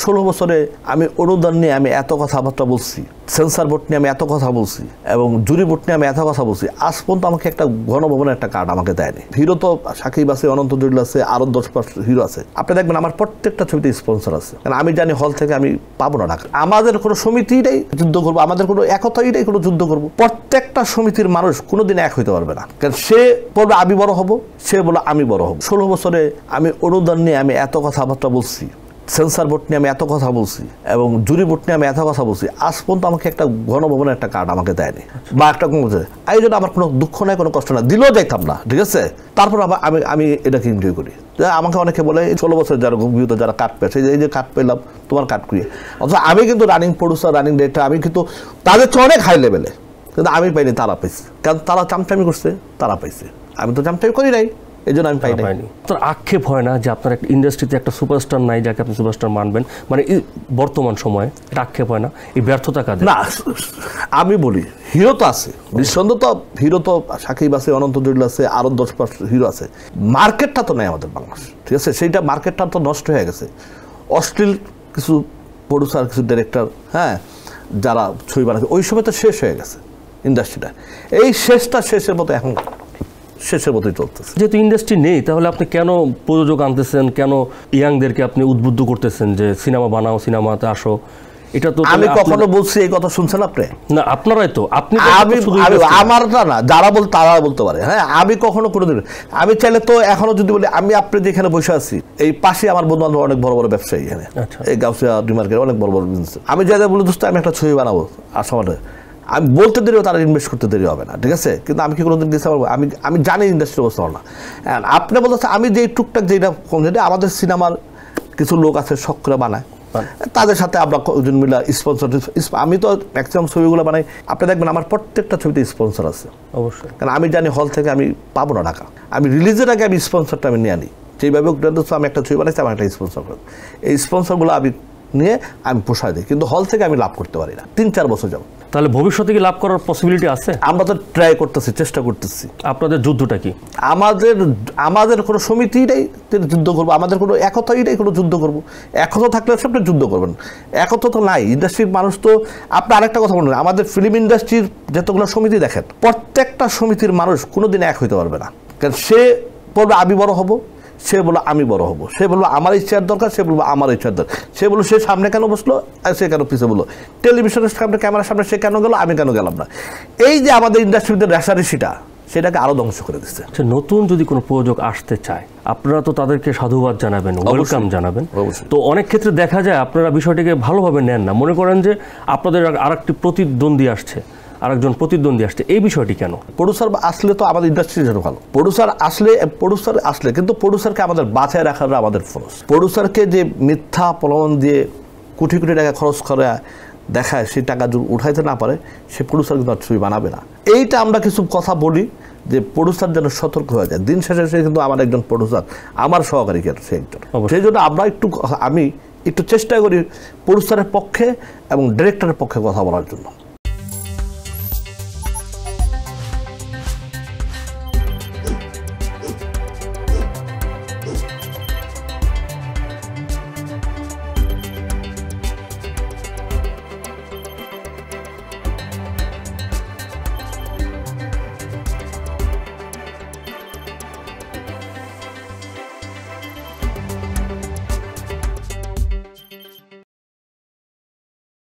16 বছরে আমি অনুদান নিয়ে আমি এত কথাবার্তা বলছি, সেন্সার বোর্ড নিয়ে আমি এত কথা বলছি এবং জুরি বোর্ড নিয়ে আমি এত কথা বলছি, আজ পর্যন্ত আমাকে একটা গণভবনের একটা কার্ড আমাকে দেয়নি। হিরো তো সাকিব আছে, অনন্ত জলিল আছে, আরো 10 হিরো আছে। আপনি দেখবেন আমার প্রত্যেকটা ছবিতে স্পন্সর আছে, কারণ আমি জানি হল থেকে আমি পাবো না টাকা। আমাদের কোনো সমিতিটাই যুদ্ধ করবো, আমাদের কোনো একতাইটাই কোনো যুদ্ধ করবো। প্রত্যেকটা সমিতির মানুষ কোনোদিন এক হইতে পারবে না, কারণ সে বলবে আমি বড় হব, সে বলে আমি বড় হব। 16 বছরে আমি অনুদান নিয়ে আমি এত কথাবার্তা বলছি, সেন্সার বোর্ড নিয়ে আমি এত কথা বলছি এবং জুরি বোর্ড নিয়ে আমি এত কথা বলছি, আজ পর্যন্ত আমাকে একটা গণভবনের একটা কার্ড আমাকে দেয়নি বা একটা এই জন্য আমার কোনো দুঃখ নাই, কোনো কষ্ট নাই, দিলেও যাইতাম না, ঠিক আছে। তারপর আমি এটাকে এনজয় করি। আমাকে অনেকে বলে 16 বছর যারা গভীরতা যারা কার্ড পেয়েছে, এই যে কার্ড পেলাম তোমার কার্ড করিয়ে, অথচ আমি কিন্তু রানিং প্রডিউসার, রানিং ডিরেক্টর, আমি কিন্তু তাদের চেয়ে অনেক হাই লেভেলে, কিন্তু আমি পাইনি, তারা পাইছে। কারণ তারা চামচামি করছে, তারা পাইছে, আমি তো চামচামি করি নাই, এই জন্য আমি পাইনি। তোর আক্ষেপ হয় না যে আপনার একটা ইন্ডাস্ট্রিতে একটা সুপারস্টার নাই যাকে আপনি সুপারস্টার মানবেন, মানে বর্তমান সময়ে এটা আক্ষেপ হয় না? এই ব্যর্থতা কাজে না, আমি বলি হিরো তো আছে, নিঃসন্দেহ তো হিরো তো সাকিব আছে, অনন্ত জলিল আছে, আরো 10 হিরো আছে। মার্কেটটা তো নেই আমাদের বাংলাদেশ, ঠিক আছে, সেইটা মার্কেটটা তো নষ্ট হয়ে গেছে। অশ্লীল কিছু প্রডিউসার, কিছু ডিরেক্টর, হ্যাঁ, যারা ছবি বানাচ্ছে, ওই সময় তো শেষ হয়ে গেছে ইন্ডাস্ট্রিটা। এই শেষের মতো এখন শেষের মতোই চলতেছে। যেহেতু ইন্ডাস্ট্রি নেই, তাহলে আপনি কেন প্রযোজক আনতেছেন, কেন ইয়াংদেরকে আপনি উদ্বুদ্ধ করতেছেন যে সিনেমা বানাও, সিনেমাতে আসো? এটা তো আমি কখনো বলছি এই কথা শুনছেন আপনি? না, আপনারাই তো, আপনি আমারটা না, যারা বল তারা বলতে পারে। হ্যাঁ, আমি কখনো কোনোদিন, আমি চাইলে তো এখনো যদি বলি, আমি আপনি যেখানে বসে আছি এই পাশে আমার বন্ধু বান্ধব অনেক বড় বড় ব্যবসায়ী, এখানে এই গাউসিয়া ডিমার্কেট অনেক বড় বড় বিজনেস। আমি যাদের বলি দোস্ত আমি একটা ছবি বানাবো আসামারে, আমি বলতে দেরিও তারা ইনভেস্ট করতে দেরি হবে না, ঠিক আছে, কিন্তু আমি কি কোনোদিন দিতে পারবো? আমি জানি ইন্ডাস্ট্রির অবস্থা না। আপনি বলতে আমি যে টুকটাক যেটা কম, আমাদের সিনেমার কিছু লোক আছে শখ করে বানায়, তাদের সাথে আমরা কয়েকজন মিলে স্পন্সর, আমি তো ম্যাক্সিমাম ছবিগুলো বানাই। আপনি দেখবেন আমার প্রত্যেকটা ছবিতে স্পন্সর আছে অবশ্যই, কারণ আমি জানি হল থেকে আমি পাবো না টাকা। আমি রিলিজের আগে আমি স্পন্সরটা আমি নিয়ে আনি, যেইভাবে আমি একটা ছবি বানাইছি, আমার একটা স্পন্সর করবো, এই স্পন্সরগুলো আমি নিয়ে আমি পোষায় দিই, কিন্তু হল থেকে আমি লাভ করতে পারি না 3-4 বছর যাব। তাহলে ভবিষ্যতে কি লাভ করার পসিবিলিটি আছে? আমরা তো ট্রাই করতেছি, চেষ্টা করতেছি। আপনাদের যুদ্ধটা কি? আমাদের কোনো সমিতিটাই যুদ্ধ করবো, আমাদের কোনো একতাইটাই কোনো যুদ্ধ করবো। একতা থাকলে আপনি যুদ্ধ করবেন, একতা তো নাই। ইন্ডাস্ট্রির মানুষ তো, আপনি আরেকটা কথা বলবেন, আমাদের ফিল্ম ইন্ডাস্ট্রির যতগুলো সমিতি দেখেন, প্রত্যেকটা সমিতির মানুষ কোনোদিন এক হইতে পারবে না, কারণ সে বলবে আমি বড় হব, সে বললো আমি বড় হব, সে বলবো আমার ইচ্ছার দরকার, সে বলবো আমার ইচ্ছার দরকার, সে বললো সে সামনে কেন বসলো আর সে কেন পিছিয়ে বললো, টেলিভিশনের সামনে ক্যামেরার সামনে সে কেন গেল, আমি কেন গেলাম না। এই যে আমাদের ইন্ডাস্ট্রিতে রেশারেশিটা, সেটাকে আরো ধ্বংস করে দিচ্ছে। নতুন যদি কোনো প্রযোজক আসতে চায়, আপনারা তো তাদেরকে সাধুবাদ জানাবেন, ওয়েলকাম জানাবেন। তো অনেক ক্ষেত্রে দেখা যায় আপনারা বিষয়টিকে ভালোভাবে নেন না, মনে করেন যে আপনাদের আরেকটি প্রতিদ্বন্দ্বী আসছে, আরেকজন প্রতিদ্বন্দ্বী আসছে, এই বিষয়টি কেন? প্রডিউসার আসলে তো আমাদের ইন্ডাস্ট্রির জন্য ভালো, প্রডিউসার আসলে কিন্তু প্রডিউসারকে আমাদের বাঁচায় রাখার আমাদের ফরজ। প্রডিউসারকে যে মিথ্যা প্রলোভন দিয়ে কোটি কোটি টাকা খরচ করে দেখায়, সেই টাকা যদি উঠাইতে না পারে, সে প্রডিউসার কিন্তু ছবি বানাবে না। এইটা আমরা কিছু কথা বলি যে প্রডিউসার যেন সতর্ক হয়ে যায়। দিন শেষে সে কিন্তু আমার একজন প্রডিউসার, আমার সহকারী সে একজন। সেই জন্য আমি একটু চেষ্টা করি প্রডিউসারের পক্ষে এবং ডিরেক্টরের পক্ষে কথা বলার জন্য।